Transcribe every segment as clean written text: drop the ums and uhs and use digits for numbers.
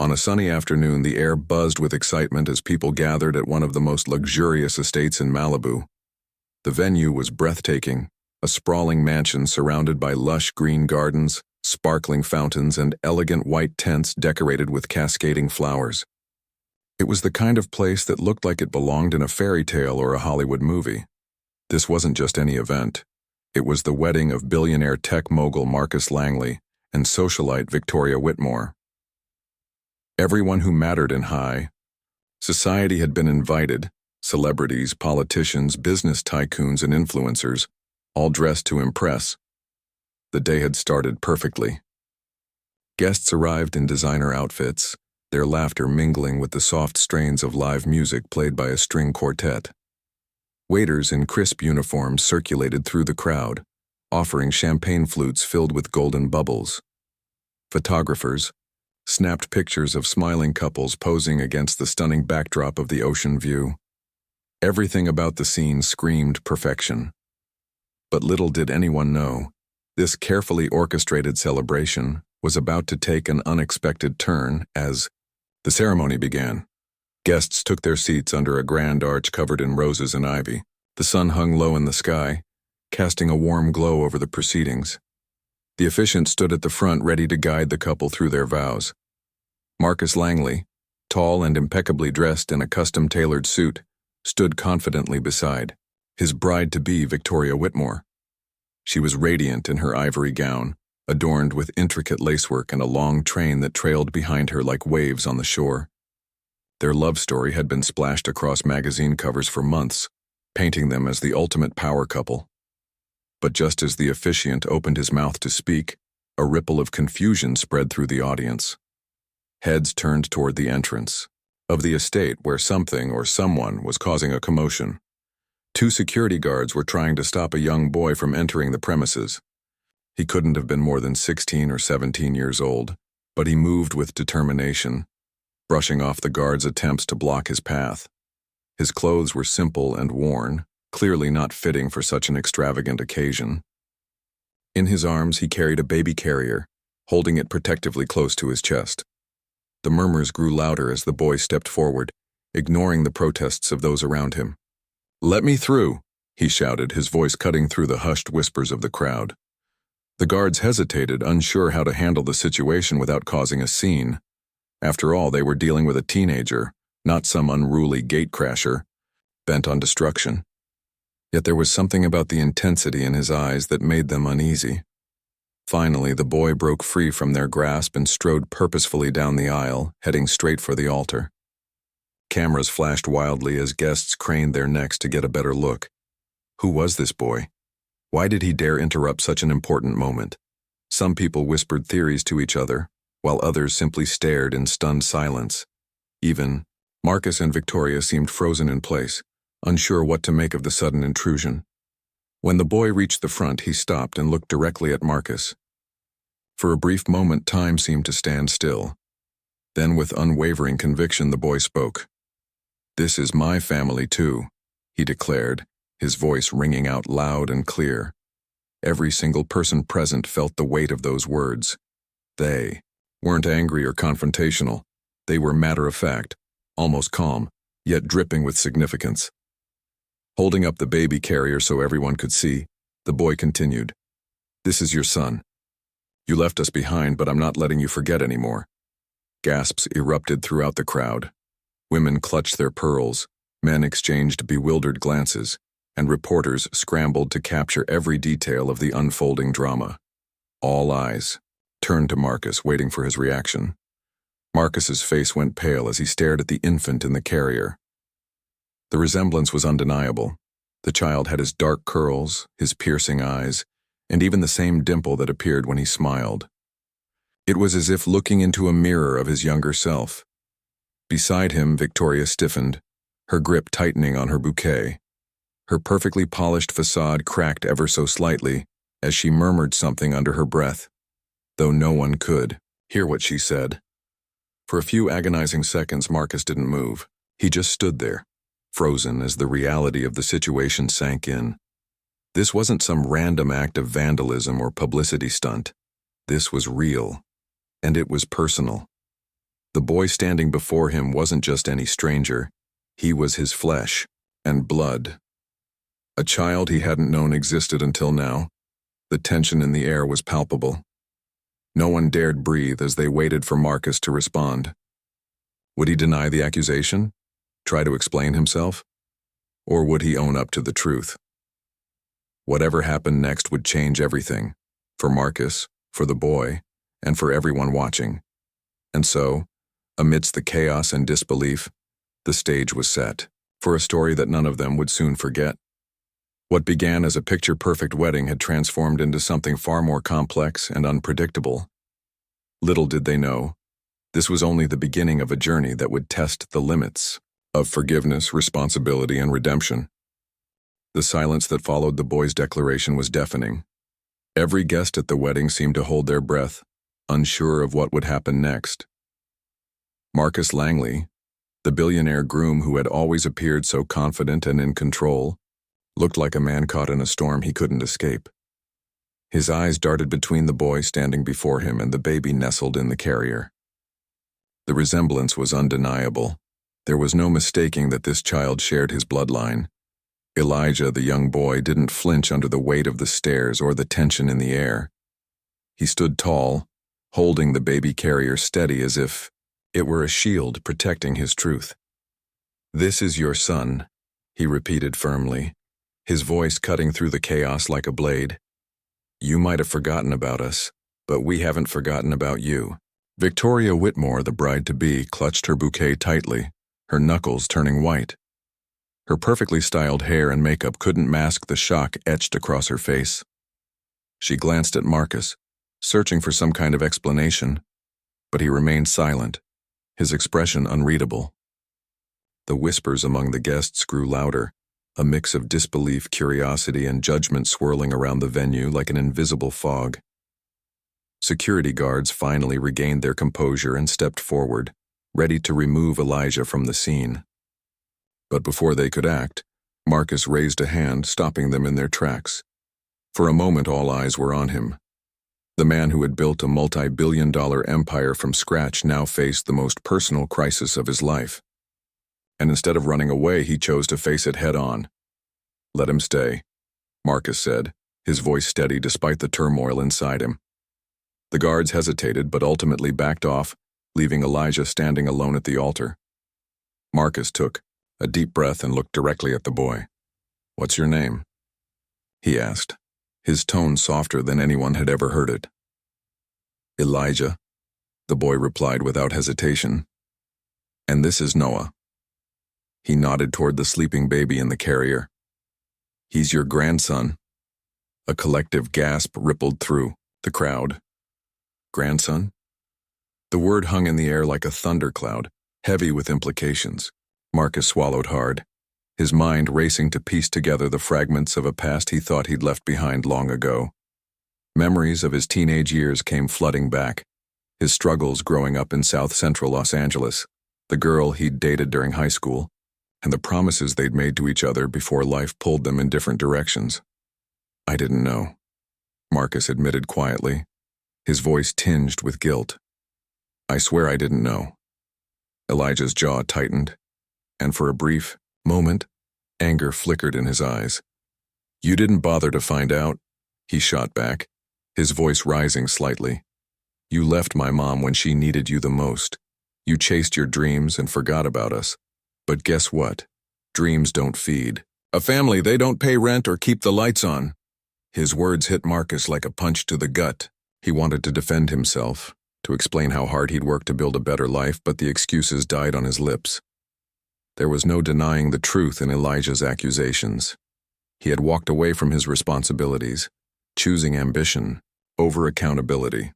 On a sunny afternoon, the air buzzed with excitement as people gathered at one of the most luxurious estates in Malibu. The venue was breathtaking, a sprawling mansion surrounded by lush green gardens, sparkling fountains, and elegant white tents decorated with cascading flowers. It was the kind of place that looked like it belonged in a fairy tale or a Hollywood movie. This wasn't just any event. It was the wedding of billionaire tech mogul Marcus Langley and socialite Victoria Whitmore. Everyone who mattered in high society had been invited: celebrities, politicians, business tycoons, and influencers, all dressed to impress. The day had started perfectly. Guests arrived in designer outfits, their laughter mingling with the soft strains of live music played by a string quartet. Waiters in crisp uniforms circulated through the crowd, offering champagne flutes filled with golden bubbles. Photographers snapped pictures of smiling couples posing against the stunning backdrop of the ocean view. Everything about the scene screamed perfection. But little did anyone know, this carefully orchestrated celebration was about to take an unexpected turn as the ceremony began. Guests took their seats under a grand arch covered in roses and ivy. The sun hung low in the sky, casting a warm glow over the proceedings. The officiant stood at the front ready to guide the couple through their vows. Marcus Langley, tall and impeccably dressed in a custom-tailored suit, stood confidently beside his bride-to-be Victoria Whitmore. She was radiant in her ivory gown, adorned with intricate lacework and a long train that trailed behind her like waves on the shore. Their love story had been splashed across magazine covers for months, painting them as the ultimate power couple. But just as the officiant opened his mouth to speak, a ripple of confusion spread through the audience. Heads turned toward the entrance of the estate where something or someone was causing a commotion. 2 security guards were trying to stop a young boy from entering the premises. He couldn't have been more than 16 or 17 years old, but he moved with determination, brushing off the guards' attempts to block his path. His clothes were simple and worn, clearly not fitting for such an extravagant occasion. In his arms he carried a baby carrier, holding it protectively close to his chest. The murmurs grew louder as the boy stepped forward, ignoring the protests of those around him. "Let me through," he shouted, his voice cutting through the hushed whispers of the crowd. The guards hesitated, unsure how to handle the situation without causing a scene. After all, they were dealing with a teenager, not some unruly gatecrasher, bent on destruction. Yet there was something about the intensity in his eyes that made them uneasy. Finally, the boy broke free from their grasp and strode purposefully down the aisle, heading straight for the altar. Cameras flashed wildly as guests craned their necks to get a better look. Who was this boy? Why did he dare interrupt such an important moment? Some people whispered theories to each other, while others simply stared in stunned silence. Even Marcus and Victoria seemed frozen in place, unsure what to make of the sudden intrusion. When the boy reached the front, he stopped and looked directly at Marcus. For a brief moment, time seemed to stand still. Then, with unwavering conviction, the boy spoke. "This is my family too," he declared, his voice ringing out loud and clear. Every single person present felt the weight of those words. They weren't angry or confrontational. They were matter-of-fact, almost calm, yet dripping with significance. Holding up the baby carrier so everyone could see, the boy continued, "This is your son. You left us behind, but I'm not letting you forget anymore." Gasps erupted throughout the crowd. Women clutched their pearls, men exchanged bewildered glances, and reporters scrambled to capture every detail of the unfolding drama. All eyes turned to Marcus, waiting for his reaction. Marcus's face went pale as he stared at the infant in the carrier. The resemblance was undeniable. The child had his dark curls, his piercing eyes, and even the same dimple that appeared when he smiled. It was as if looking into a mirror of his younger self. Beside him, Victoria stiffened, her grip tightening on her bouquet. Her perfectly polished facade cracked ever so slightly as she murmured something under her breath, though no one could hear what she said. For a few agonizing seconds, Marcus didn't move. He just stood there, frozen as the reality of the situation sank in. This wasn't some random act of vandalism or publicity stunt. This was real, and it was personal. The boy standing before him wasn't just any stranger. He was his flesh and blood. A child he hadn't known existed until now. The tension in the air was palpable. No one dared breathe as they waited for Marcus to respond. Would he deny the accusation? Try to explain himself? Or would he own up to the truth? Whatever happened next would change everything, for Marcus, for the boy, and for everyone watching. And so, amidst the chaos and disbelief, the stage was set for a story that none of them would soon forget. What began as a picture-perfect wedding had transformed into something far more complex and unpredictable. Little did they know, this was only the beginning of a journey that would test the limits of forgiveness, responsibility, and redemption. The silence that followed the boy's declaration was deafening. Every guest at the wedding seemed to hold their breath, unsure of what would happen next. Marcus Langley, the billionaire groom who had always appeared so confident and in control, looked like a man caught in a storm he couldn't escape. His eyes darted between the boy standing before him and the baby nestled in the carrier. The resemblance was undeniable. There was no mistaking that this child shared his bloodline. Elijah, the young boy, didn't flinch under the weight of the stares or the tension in the air. He stood tall, holding the baby carrier steady as if it were a shield protecting his truth. "This is your son," he repeated firmly, his voice cutting through the chaos like a blade. "You might have forgotten about us, but we haven't forgotten about you." Victoria Whitmore, the bride-to-be, clutched her bouquet tightly, her knuckles turning white. Her perfectly styled hair and makeup couldn't mask the shock etched across her face. She glanced at Marcus, searching for some kind of explanation, but he remained silent, his expression unreadable. The whispers among the guests grew louder, a mix of disbelief, curiosity, and judgment swirling around the venue like an invisible fog. Security guards finally regained their composure and stepped forward, ready to remove Elijah from the scene. But before they could act, Marcus raised a hand, stopping them in their tracks. For a moment, all eyes were on him. The man who had built a multi-billion-dollar empire from scratch now faced the most personal crisis of his life. And instead of running away, he chose to face it head-on. "Let him stay," Marcus said, his voice steady despite the turmoil inside him. The guards hesitated but ultimately backed off, leaving Elijah standing alone at the altar. Marcus took a deep breath and looked directly at the boy. "What's your name?" he asked, his tone softer than anyone had ever heard it. "Elijah," the boy replied without hesitation. "And this is Noah." He nodded toward the sleeping baby in the carrier. "He's your grandson." A collective gasp rippled through the crowd. Grandson? The word hung in the air like a thundercloud, heavy with implications. Marcus swallowed hard, his mind racing to piece together the fragments of a past he thought he'd left behind long ago. Memories of his teenage years came flooding back, his struggles growing up in South Central Los Angeles, the girl he'd dated during high school, and the promises they'd made to each other before life pulled them in different directions. "I didn't know," Marcus admitted quietly, his voice tinged with guilt. "I swear I didn't know." Elijah's jaw tightened, and for a brief moment, anger flickered in his eyes. "You didn't bother to find out," he shot back, his voice rising slightly. "You left my mom when she needed you the most. You chased your dreams and forgot about us. But guess what? Dreams don't feed a family. They don't pay rent or keep the lights on." His words hit Marcus like a punch to the gut. He wanted to defend himself, to explain how hard he'd worked to build a better life, but the excuses died on his lips. There was no denying the truth in Elijah's accusations. He had walked away from his responsibilities, choosing ambition over accountability.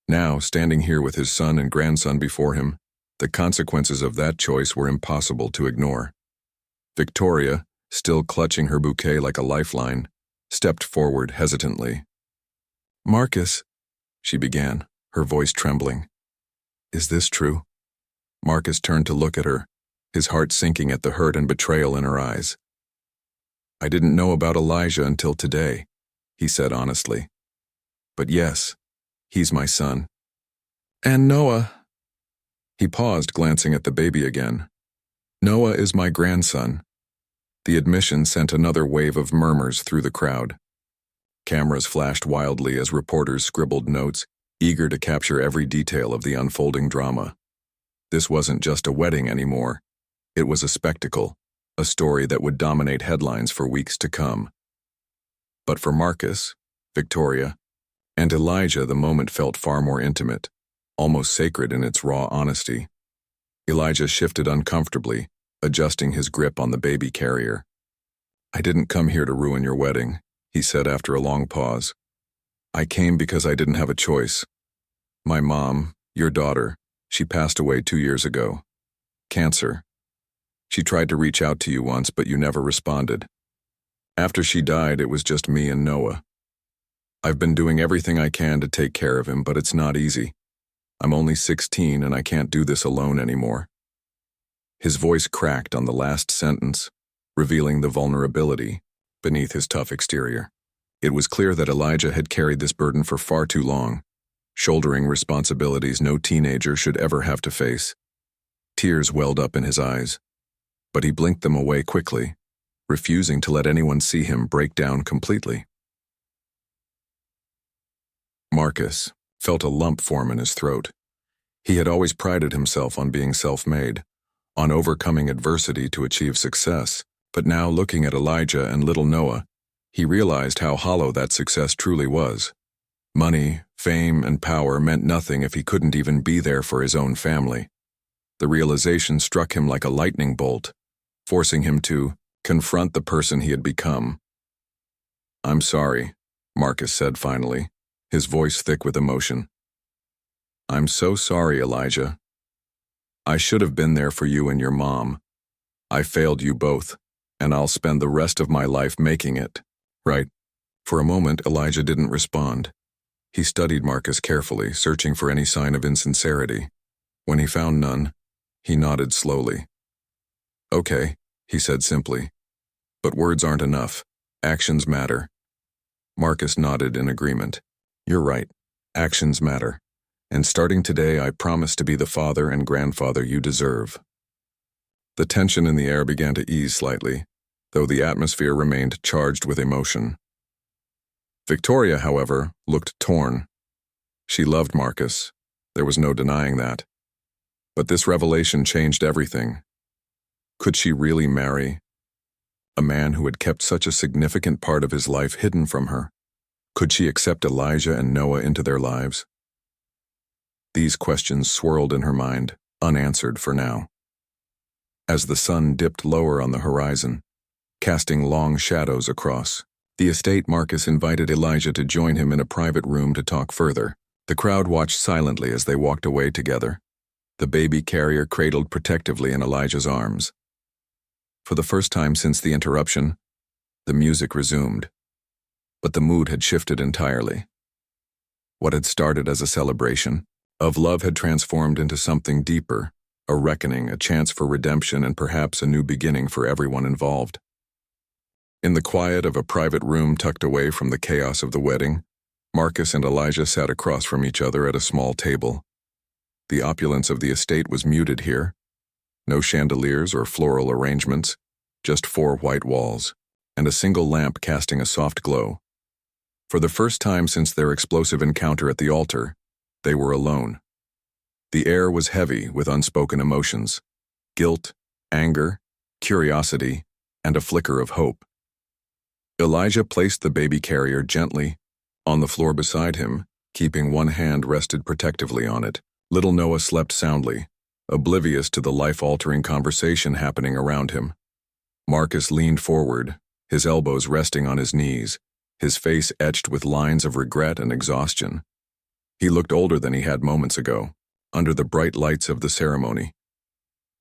Now, standing here with his son and grandson before him, the consequences of that choice were impossible to ignore. Victoria, still clutching her bouquet like a lifeline, stepped forward hesitantly. "Marcus," she began, her voice trembling. "Is this true?" Marcus turned to look at her, his heart sinking at the hurt and betrayal in her eyes. "I didn't know about Elijah until today," he said honestly. "But yes, he's my son." "And Noah," He paused, glancing at the baby again. Noah is my grandson. The admission sent another wave of murmurs through the crowd. Cameras flashed wildly as reporters scribbled notes, eager to capture every detail of the unfolding drama. This wasn't just a wedding anymore. It was a spectacle, a story that would dominate headlines for weeks to come. But for Marcus, Victoria, and Elijah, the moment felt far more intimate, almost sacred in its raw honesty. Elijah shifted uncomfortably, adjusting his grip on the baby carrier. I didn't come here to ruin your wedding, he said after a long pause. I came because I didn't have a choice. My mom, your daughter, she passed away 2 years ago. Cancer. She tried to reach out to you once, but you never responded. After she died, it was just me and Noah. I've been doing everything I can to take care of him, but it's not easy. I'm only 16 and I can't do this alone anymore. His voice cracked on the last sentence, revealing the vulnerability beneath his tough exterior. It was clear that Elijah had carried this burden for far too long, shouldering responsibilities no teenager should ever have to face. Tears welled up in his eyes, but he blinked them away quickly, refusing to let anyone see him break down completely. Marcus felt a lump form in his throat. He had always prided himself on being self-made, on overcoming adversity to achieve success, but now looking at Elijah and little Noah, he realized how hollow that success truly was. Money, fame, and power meant nothing if he couldn't even be there for his own family. The realization struck him like a lightning bolt, forcing him to confront the person he had become. I'm sorry, Marcus said finally, his voice thick with emotion. I'm so sorry, Elijah. I should have been there for you and your mom. I failed you both, and I'll spend the rest of my life making it. Right? For a moment, Elijah didn't respond. He studied Marcus carefully, searching for any sign of insincerity. When he found none, he nodded slowly. Okay, he said simply. But words aren't enough. Actions matter. Marcus nodded in agreement. You're right. Actions matter. And starting today, I promise to be the father and grandfather you deserve. The tension in the air began to ease slightly, though the atmosphere remained charged with emotion. Victoria, however, looked torn. She loved Marcus. There was no denying that. But this revelation changed everything. Could she really marry a man who had kept such a significant part of his life hidden from her? Could she accept Elijah and Noah into their lives? These questions swirled in her mind, unanswered for now. As the sun dipped lower on the horizon, casting long shadows across the estate, Marcus invited Elijah to join him in a private room to talk further. The crowd watched silently as they walked away together, the baby carrier cradled protectively in Elijah's arms. For the first time since the interruption, the music resumed. But the mood had shifted entirely. What had started as a celebration of love had transformed into something deeper, a reckoning, a chance for redemption, and perhaps a new beginning for everyone involved. In the quiet of a private room tucked away from the chaos of the wedding, Marcus and Elijah sat across from each other at a small table. The opulence of the estate was muted here. No chandeliers or floral arrangements, just 4 white walls, and a single lamp casting a soft glow. For the first time since their explosive encounter at the altar, they were alone. The air was heavy with unspoken emotions, guilt, anger, curiosity, and a flicker of hope. Elijah placed the baby carrier gently on the floor beside him, keeping one hand rested protectively on it. Little Noah slept soundly, oblivious to the life-altering conversation happening around him. Marcus leaned forward, his elbows resting on his knees, his face etched with lines of regret and exhaustion. He looked older than he had moments ago, under the bright lights of the ceremony.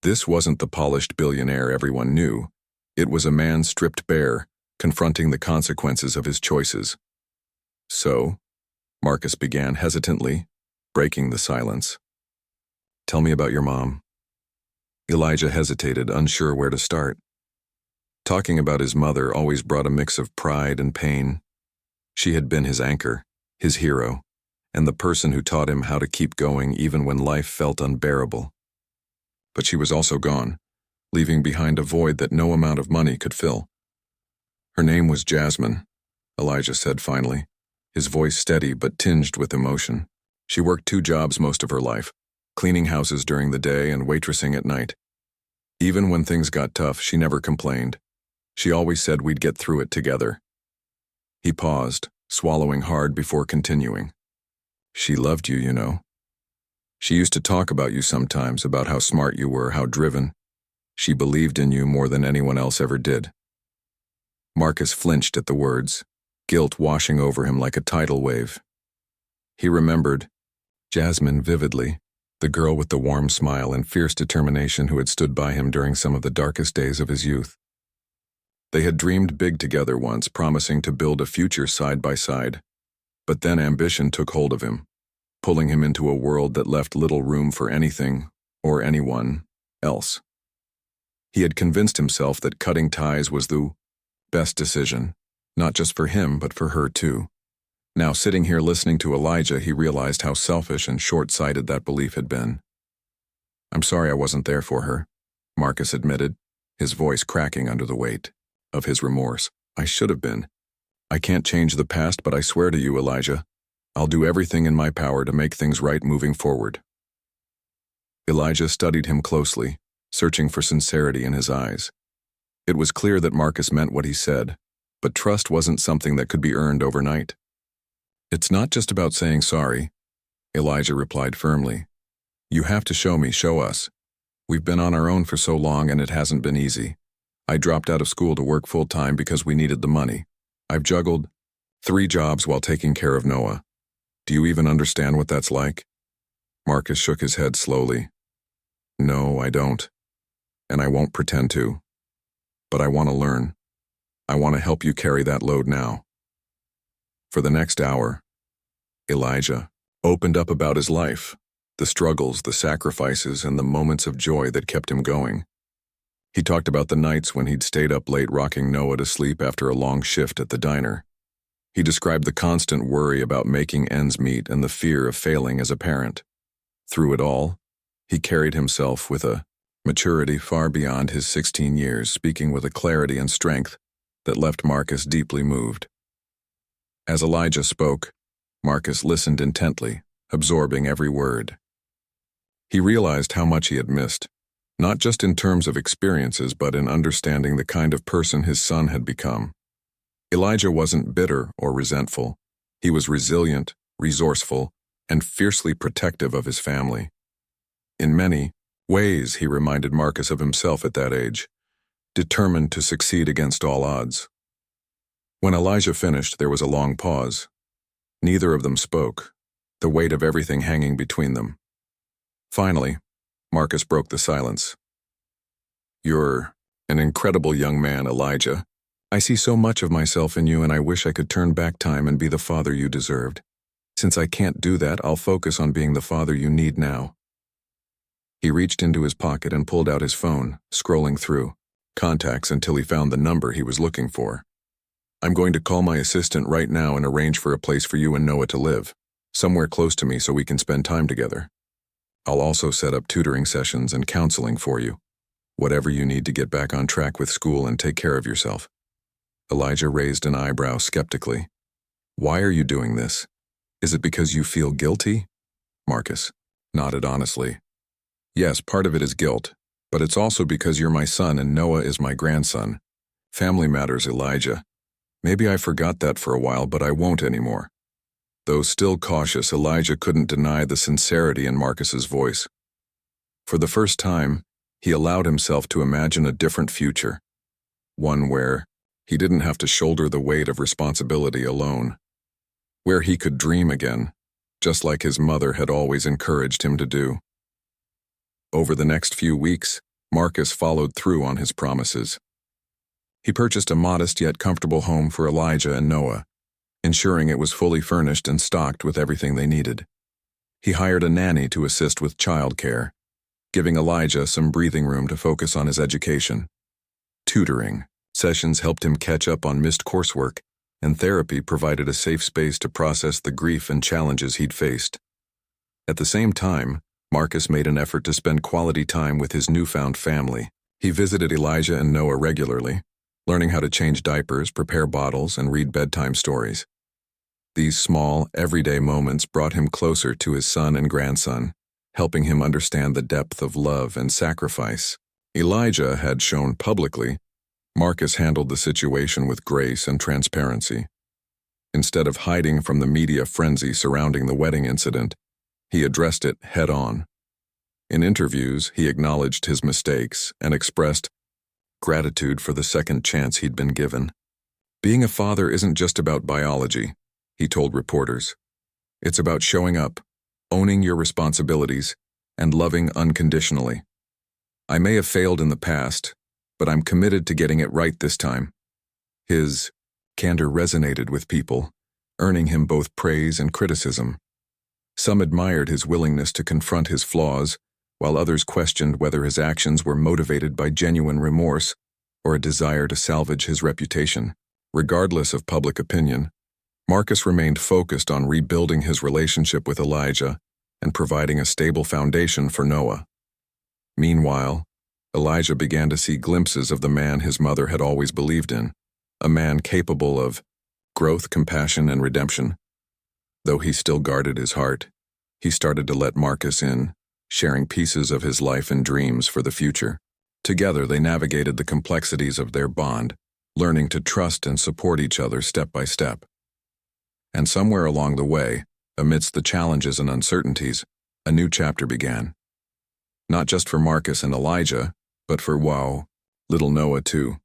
This wasn't the polished billionaire everyone knew. It was a man stripped bare, confronting the consequences of his choices. So, Marcus began hesitantly, breaking the silence. Tell me about your mom. Elijah hesitated, unsure where to start. Talking about his mother always brought a mix of pride and pain. She had been his anchor, his hero, and the person who taught him how to keep going even when life felt unbearable. but she was also gone, leaving behind a void that no amount of money could fill. Her name was Jasmine, Elijah said finally, his voice steady but tinged with emotion. She worked 2 jobs most of her life, cleaning houses during the day and waitressing at night. Even when things got tough, she never complained. She always said we'd get through it together. He paused, swallowing hard before continuing. She loved you, you know. She used to talk about you sometimes, about how smart you were, how driven. She believed in you more than anyone else ever did. Marcus flinched at the words, guilt washing over him like a tidal wave. He remembered Jasmine vividly, the girl with the warm smile and fierce determination who had stood by him during some of the darkest days of his youth. They had dreamed big together once, promising to build a future side by side. But then ambition took hold of him, pulling him into a world that left little room for anything or anyone else. He had convinced himself that cutting ties was the best decision, not just for him but for her too. Now sitting here listening to Elijah, he realized how selfish and short-sighted that belief had been. "I'm sorry I wasn't there for her," Marcus admitted, his voice cracking under the weight of his remorse. "I should have been. I can't change the past, but I swear to you, Elijah, I'll do everything in my power to make things right moving forward." Elijah studied him closely, searching for sincerity in his eyes. It was clear that Marcus meant what he said, but trust wasn't something that could be earned overnight. "It's not just about saying sorry," Elijah replied firmly. "You have to show us. We've been on our own for so long and it hasn't been easy. I dropped out of school to work full-time because we needed the money. I've juggled 3 jobs while taking care of Noah. Do you even understand what that's like?" Marcus shook his head slowly. "No, I don't. And I won't pretend to. But I want to learn. I want to help you carry that load now." For the next hour, Elijah opened up about his life, the struggles, the sacrifices, and the moments of joy that kept him going. He talked about the nights when he'd stayed up late rocking Noah to sleep after a long shift at the diner. He described the constant worry about making ends meet and the fear of failing as a parent. Through it all, he carried himself with a maturity far beyond his 16 years, speaking with a clarity and strength that left Marcus deeply moved. As Elijah spoke, Marcus listened intently, absorbing every word. He realized how much he had missed, not just in terms of experiences but in understanding the kind of person his son had become. Elijah wasn't bitter or resentful. He was resilient, resourceful, and fiercely protective of his family. In many ways, he reminded Marcus of himself at that age, determined to succeed against all odds. When Elijah finished, there was a long pause. Neither of them spoke, the weight of everything hanging between them. Finally, Marcus broke the silence. "You're an incredible young man, Elijah. I see so much of myself in you, and I wish I could turn back time and be the father you deserved. Since I can't do that, I'll focus on being the father you need now." He reached into his pocket and pulled out his phone, scrolling through contacts until he found the number he was looking for. "I'm going to call my assistant right now and arrange for a place for you and Noah to live, somewhere close to me so we can spend time together. I'll also set up tutoring sessions and counseling for you, whatever you need to get back on track with school and take care of yourself." Elijah raised an eyebrow skeptically. "Why are you doing this? Is it because you feel guilty?" Marcus nodded honestly. "Yes, part of it is guilt, but it's also because you're my son and Noah is my grandson. Family matters, Elijah. Maybe I forgot that for a while, but I won't anymore." Though still cautious, Elijah couldn't deny the sincerity in Marcus's voice. For the first time, he allowed himself to imagine a different future, one where he didn't have to shoulder the weight of responsibility alone, where he could dream again, just like his mother had always encouraged him to do. Over the next few weeks, Marcus followed through on his promises. He purchased a modest yet comfortable home for Elijah and Noah, ensuring it was fully furnished and stocked with everything they needed. He hired a nanny to assist with childcare, giving Elijah some breathing room to focus on his education. Tutoring sessions helped him catch up on missed coursework, and therapy provided a safe space to process the grief and challenges he'd faced. At the same time, Marcus made an effort to spend quality time with his newfound family. He visited Elijah and Noah regularly, learning how to change diapers, prepare bottles, and read bedtime stories. These small, everyday moments brought him closer to his son and grandson, helping him understand the depth of love and sacrifice. Elijah had shown publicly. Marcus handled the situation with grace and transparency. Instead of hiding from the media frenzy surrounding the wedding incident, he addressed it head-on. In interviews, he acknowledged his mistakes and expressed gratitude for the second chance he'd been given. Being a father isn't just about biology, he told reporters. It's about showing up, owning your responsibilities, and loving unconditionally. I may have failed in the past, but I'm committed to getting it right this time. His candor resonated with people, earning him both praise and criticism. Some admired his willingness to confront his flaws, while others questioned whether his actions were motivated by genuine remorse or a desire to salvage his reputation. Regardless of public opinion, Marcus remained focused on rebuilding his relationship with Elijah and providing a stable foundation for Noah. Meanwhile, Elijah began to see glimpses of the man his mother had always believed in, a man capable of growth, compassion, and redemption. Though he still guarded his heart, he started to let Marcus in, sharing pieces of his life and dreams for the future. Together, they navigated the complexities of their bond, learning to trust and support each other step by step. And somewhere along the way, amidst the challenges and uncertainties, a new chapter began. Not just for Marcus and Elijah, but for little Noah too.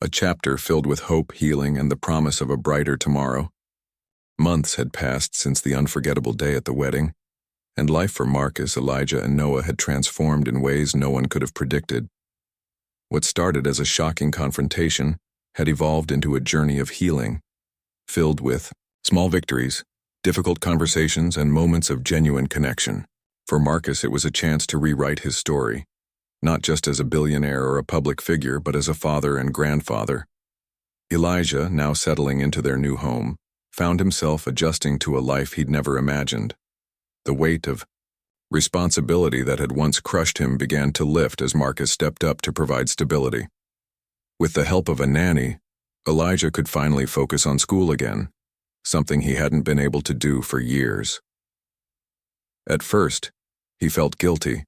A chapter filled with hope, healing, and the promise of a brighter tomorrow. Months had passed since the unforgettable day at the wedding, and life for Marcus, Elijah, and Noah had transformed in ways no one could have predicted. What started as a shocking confrontation had evolved into a journey of healing, filled with small victories, difficult conversations, and moments of genuine connection. For Marcus, it was a chance to rewrite his story, not just as a billionaire or a public figure, but as a father and grandfather. Elijah, now settling into their new home, found himself adjusting to a life he'd never imagined. The weight of responsibility that had once crushed him began to lift as Marcus stepped up to provide stability. With the help of a nanny, Elijah could finally focus on school again, something he hadn't been able to do for years. At first, he felt guilty,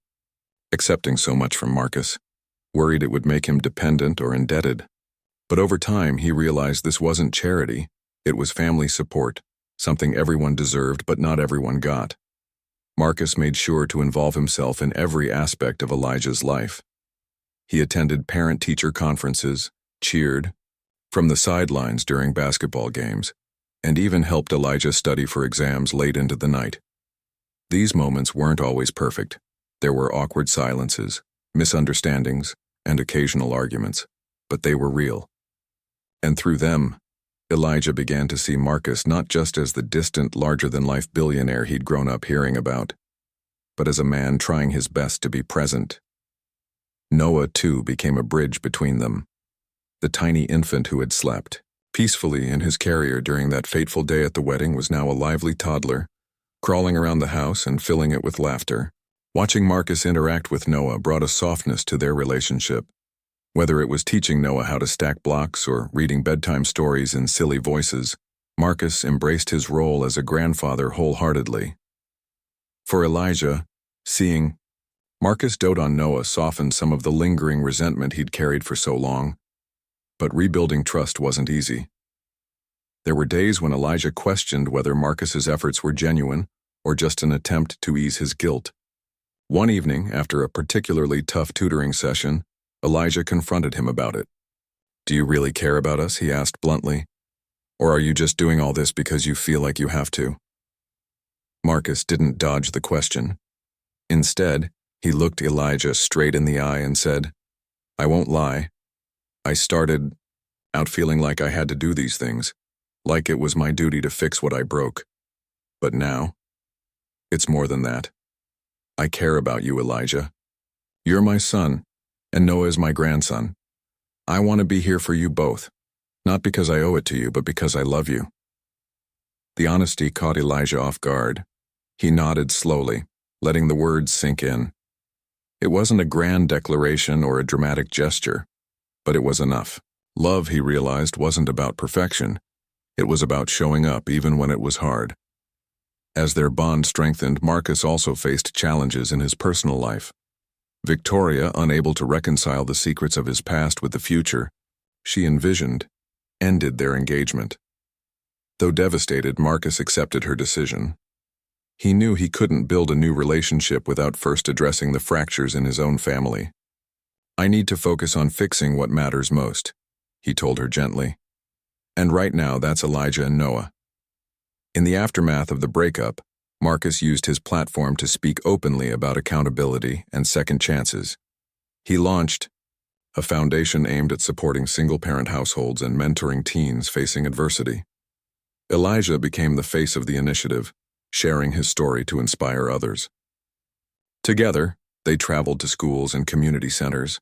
accepting so much from Marcus, worried it would make him dependent or indebted. But over time, he realized this wasn't charity, it was family support, something everyone deserved but not everyone got. Marcus made sure to involve himself in every aspect of Elijah's life. He attended parent-teacher conferences, cheered from the sidelines during basketball games, and even helped Elijah study for exams late into the night. These moments weren't always perfect. There were awkward silences, misunderstandings, and occasional arguments, but they were real. And through them, Elijah began to see Marcus not just as the distant, larger-than-life billionaire he'd grown up hearing about, but as a man trying his best to be present. Noah, too, became a bridge between them. The tiny infant who had slept peacefully in his carrier during that fateful day at the wedding was now a lively toddler, crawling around the house and filling it with laughter. Watching Marcus interact with Noah brought a softness to their relationship. Whether it was teaching Noah how to stack blocks or reading bedtime stories in silly voices, Marcus embraced his role as a grandfather wholeheartedly. For Elijah, seeing Marcus dote on Noah softened some of the lingering resentment he'd carried for so long. But rebuilding trust wasn't easy. There were days when Elijah questioned whether Marcus's efforts were genuine or just an attempt to ease his guilt. One evening, after a particularly tough tutoring session, Elijah confronted him about it. "Do you really care about us?" he asked bluntly. "Or are you just doing all this because you feel like you have to?" Marcus didn't dodge the question. Instead, he looked Elijah straight in the eye and said, "I won't lie. I started out feeling like I had to do these things, like it was my duty to fix what I broke. But now, it's more than that. I care about you, Elijah. You're my son, and Noah is my grandson. I want to be here for you both, not because I owe it to you, but because I love you." The honesty caught Elijah off guard. He nodded slowly, letting the words sink in. It wasn't a grand declaration or a dramatic gesture, but it was enough. Love, he realized, wasn't about perfection. It was about showing up even when it was hard. As their bond strengthened, Marcus also faced challenges in his personal life. Victoria, unable to reconcile the secrets of his past with the future she envisioned, ended their engagement. Though devastated, Marcus accepted her decision. He knew he couldn't build a new relationship without first addressing the fractures in his own family. "I need to focus on fixing what matters most," he told her gently. "And right now, that's Elijah and Noah." In the aftermath of the breakup, Marcus used his platform to speak openly about accountability and second chances. He launched a foundation aimed at supporting single-parent households and mentoring teens facing adversity. Elijah became the face of the initiative, sharing his story to inspire others. Together, they traveled to schools and community centers,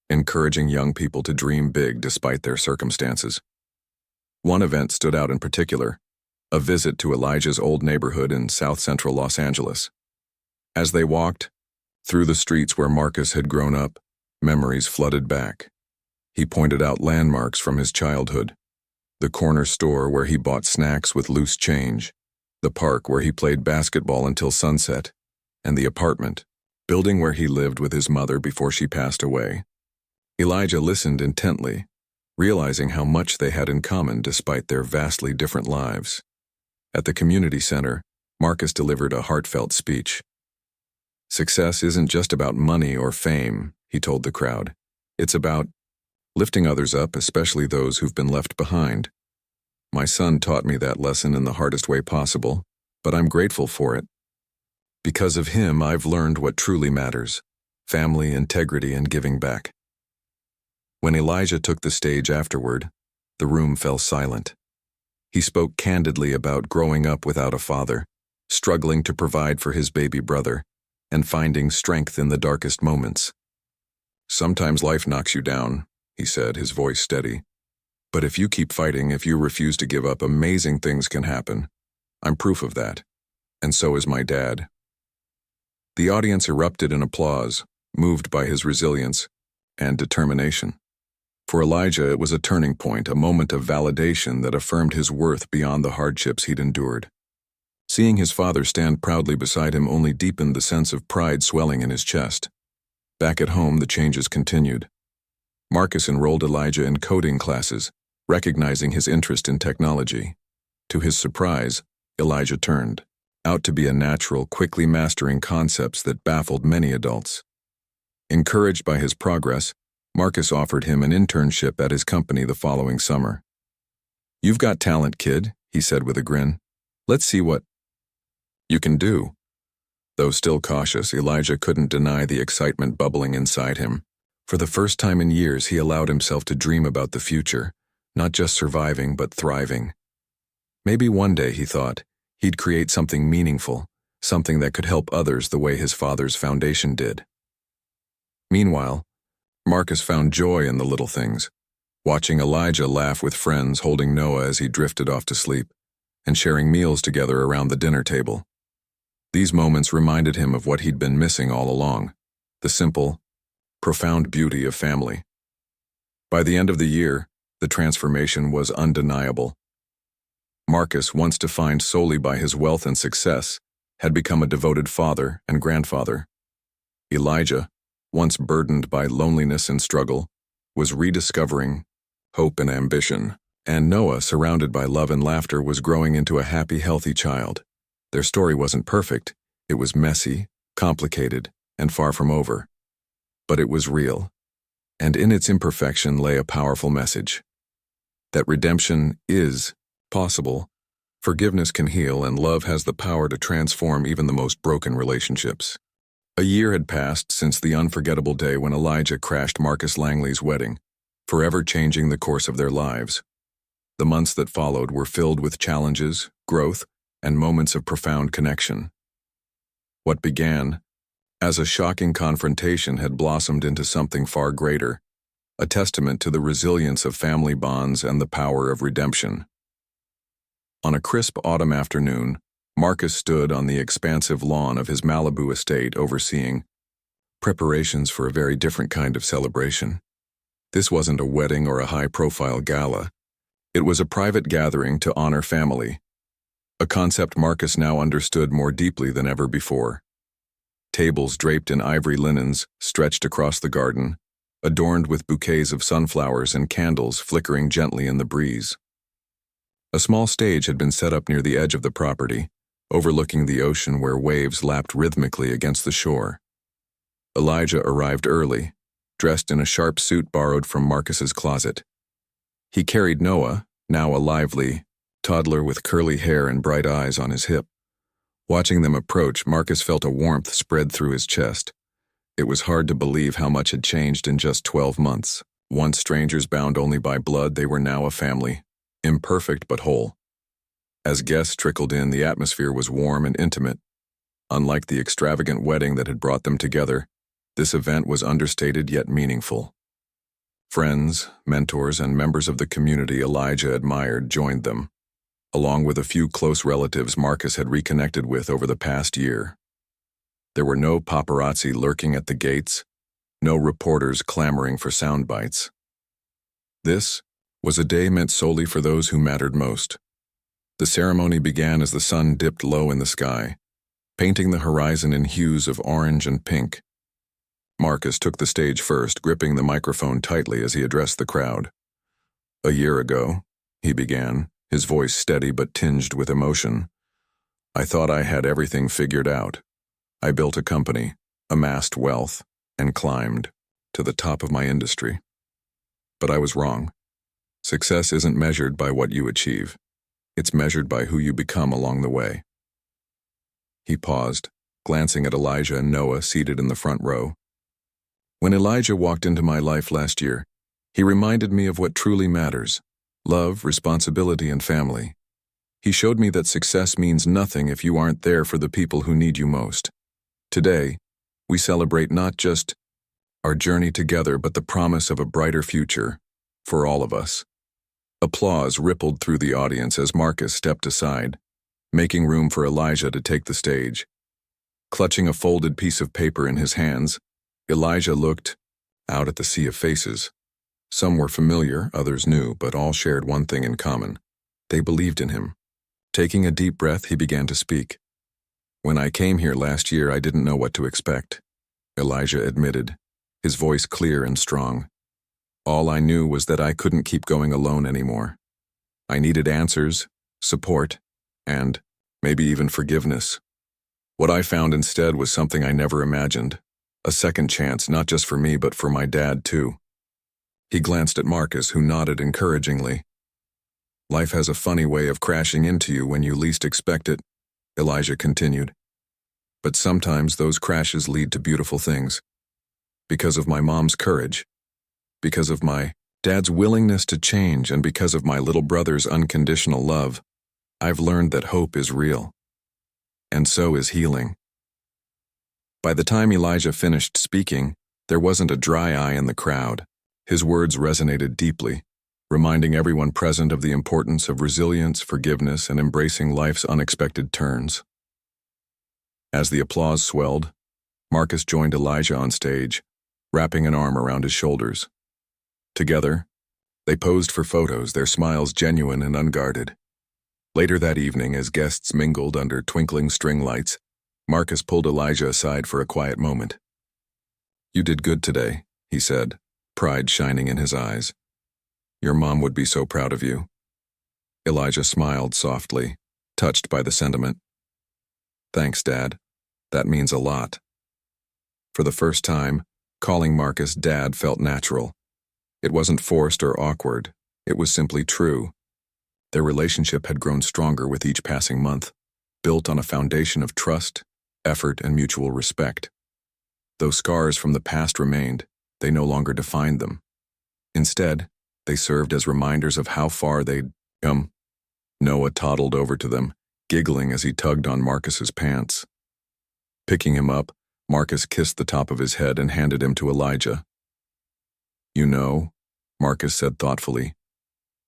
encouraging young people to dream big despite their circumstances. One event stood out in particular: a visit to Elijah's old neighborhood in south-central Los Angeles. As they walked through the streets where Marcus had grown up, memories flooded back. He pointed out landmarks from his childhood: the corner store where he bought snacks with loose change, the park where he played basketball until sunset, and the apartment building where he lived with his mother before she passed away. Elijah listened intently, realizing how much they had in common despite their vastly different lives. At the community center, Marcus delivered a heartfelt speech. "Success isn't just about money or fame," he told the crowd. "It's about lifting others up, especially those who've been left behind. My son taught me that lesson in the hardest way possible, but I'm grateful for it. Because of him, I've learned what truly matters: family, integrity, and giving back." When Elijah took the stage afterward, the room fell silent. He spoke candidly about growing up without a father, struggling to provide for his baby brother, and finding strength in the darkest moments. "Sometimes life knocks you down," he said, his voice steady. "But if you keep fighting, if you refuse to give up, amazing things can happen. I'm proof of that. And so is my dad." The audience erupted in applause, moved by his resilience and determination. For Elijah, it was a turning point, a moment of validation that affirmed his worth beyond the hardships he'd endured. Seeing his father stand proudly beside him only deepened the sense of pride swelling in his chest. Back at home, the changes continued. Marcus enrolled Elijah in coding classes, recognizing his interest in technology. To his surprise, Elijah turned out to be a natural, quickly mastering concepts that baffled many adults. Encouraged by his progress, Marcus offered him an internship at his company the following summer. "You've got talent, kid," he said with a grin. "Let's see what you can do." Though still cautious, Elijah couldn't deny the excitement bubbling inside him. For the first time in years, he allowed himself to dream about the future, not just surviving, but thriving. Maybe one day, he thought, he'd create something meaningful, something that could help others the way his father's foundation did. Meanwhile, Marcus found joy in the little things, watching Elijah laugh with friends, holding Noah as he drifted off to sleep, and sharing meals together around the dinner table. These moments reminded him of what he'd been missing all along: the simple, profound beauty of family. By the end of the year, the transformation was undeniable. Marcus, once defined solely by his wealth and success, had become a devoted father and grandfather. Elijah, once burdened by loneliness and struggle, was rediscovering hope and ambition. And Noah, surrounded by love and laughter, was growing into a happy, healthy child. Their story wasn't perfect. It was messy, complicated, and far from over. But it was real. And in its imperfection lay a powerful message: that redemption is possible, forgiveness can heal, and love has the power to transform even the most broken relationships. A year had passed since the unforgettable day when Elijah crashed Marcus Langley's wedding, forever changing the course of their lives. The months that followed were filled with challenges, growth, and moments of profound connection. What began as a shocking confrontation had blossomed into something far greater, a testament to the resilience of family bonds and the power of redemption. On a crisp autumn afternoon, Marcus stood on the expansive lawn of his Malibu estate overseeing preparations for a very different kind of celebration. This wasn't a wedding or a high-profile gala. It was a private gathering to honor family, a concept Marcus now understood more deeply than ever before. Tables draped in ivory linens stretched across the garden, adorned with bouquets of sunflowers and candles flickering gently in the breeze. A small stage had been set up near the edge of the property, overlooking the ocean where waves lapped rhythmically against the shore. Elijah arrived early, dressed in a sharp suit borrowed from Marcus's closet. He carried Noah, now a lively toddler with curly hair and bright eyes, on his hip. Watching them approach, Marcus felt a warmth spread through his chest. It was hard to believe how much had changed in just 12 months. Once strangers bound only by blood, they were now a family, imperfect but whole. As guests trickled in, the atmosphere was warm and intimate. Unlike the extravagant wedding that had brought them together, this event was understated yet meaningful. Friends, mentors, and members of the community Elijah admired joined them, along with a few close relatives Marcus had reconnected with over the past year. There were no paparazzi lurking at the gates, no reporters clamoring for sound bites. This was a day meant solely for those who mattered most. The ceremony began as the sun dipped low in the sky, painting the horizon in hues of orange and pink. Marcus took the stage first, gripping the microphone tightly as he addressed the crowd. "A year ago," he began, his voice steady but tinged with emotion, "I thought I had everything figured out. I built a company, amassed wealth, and climbed to the top of my industry. But I was wrong. Success isn't measured by what you achieve. It's measured by who you become along the way." He paused, glancing at Elijah and Noah seated in the front row. "When Elijah walked into my life last year, he reminded me of what truly matters: love, responsibility, and family. He showed me that success means nothing if you aren't there for the people who need you most. Today, we celebrate not just our journey together, but the promise of a brighter future for all of us." Applause rippled through the audience as Marcus stepped aside, making room for Elijah to take the stage. Clutching a folded piece of paper in his hands, Elijah looked out at the sea of faces. Some were familiar, others new, but all shared one thing in common: they believed in him. Taking a deep breath, he began to speak. "When I came here last year, I didn't know what to expect," Elijah admitted, his voice clear and strong. "All I knew was that I couldn't keep going alone anymore. I needed answers, support, and maybe even forgiveness. What I found instead was something I never imagined: a second chance, not just for me, but for my dad, too." He glanced at Marcus, who nodded encouragingly. "Life has a funny way of crashing into you when you least expect it," Elijah continued. "But sometimes those crashes lead to beautiful things. Because of my mom's courage, because of my dad's willingness to change, and because of my little brother's unconditional love, I've learned that hope is real. And so is healing." By the time Elijah finished speaking, there wasn't a dry eye in the crowd. His words resonated deeply, reminding everyone present of the importance of resilience, forgiveness, and embracing life's unexpected turns. As the applause swelled, Marcus joined Elijah on stage, wrapping an arm around his shoulders. Together, they posed for photos, their smiles genuine and unguarded. Later that evening, as guests mingled under twinkling string lights, Marcus pulled Elijah aside for a quiet moment. "You did good today," he said, pride shining in his eyes. "Your mom would be so proud of you." Elijah smiled softly, touched by the sentiment. "Thanks, Dad. That means a lot." For the first time, calling Marcus Dad felt natural. It wasn't forced or awkward. It was simply true. Their relationship had grown stronger with each passing month, built on a foundation of trust, effort, and mutual respect. Though scars from the past remained, they no longer defined them. Instead, they served as reminders of how far they'd come. Noah toddled over to them, giggling as he tugged on Marcus's pants. Picking him up, Marcus kissed the top of his head and handed him to Elijah. "You know," Marcus said thoughtfully,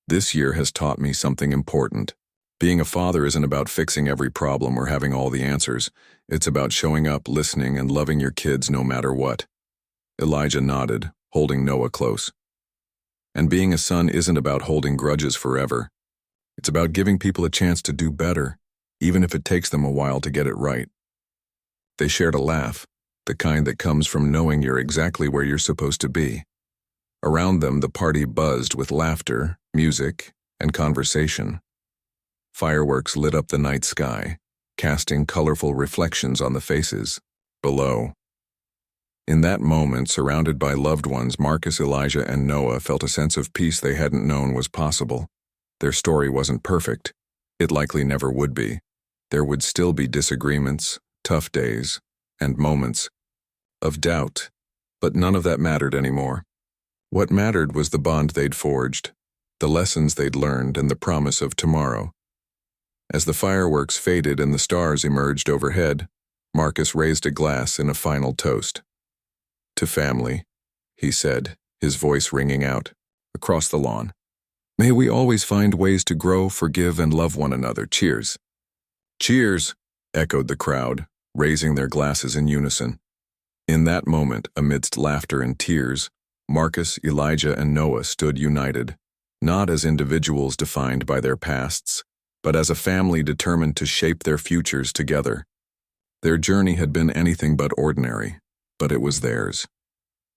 "this year has taught me something important. Being a father isn't about fixing every problem or having all the answers. It's about showing up, listening, and loving your kids no matter what. Elijah nodded, holding Noah close. And being a son isn't about holding grudges forever. It's about giving people a chance to do better, even if it takes them a while to get it right. They shared a laugh, the kind that comes from knowing you're exactly where you're supposed to be. Around them, the party buzzed with laughter, music, and conversation. Fireworks lit up the night sky, casting colorful reflections on the faces below. In that moment, surrounded by loved ones, Marcus, Elijah, and Noah felt a sense of peace they hadn't known was possible. Their story wasn't perfect. It likely never would be. There would still be disagreements, tough days, and moments of doubt, but none of that mattered anymore. What mattered was the bond they'd forged, the lessons they'd learned, and the promise of tomorrow. As the fireworks faded and the stars emerged overhead, Marcus raised a glass in a final toast. "To family," he said, his voice ringing out across the lawn. "May we always find ways to grow, forgive, and love one another. Cheers." "Cheers," echoed the crowd, raising their glasses in unison. In that moment, amidst laughter and tears, Marcus, Elijah, and Noah stood united, not as individuals defined by their pasts, but as a family determined to shape their futures together. Their journey had been anything but ordinary, but it was theirs.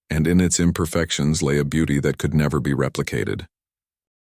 And in its imperfections lay a beauty that could never be replicated.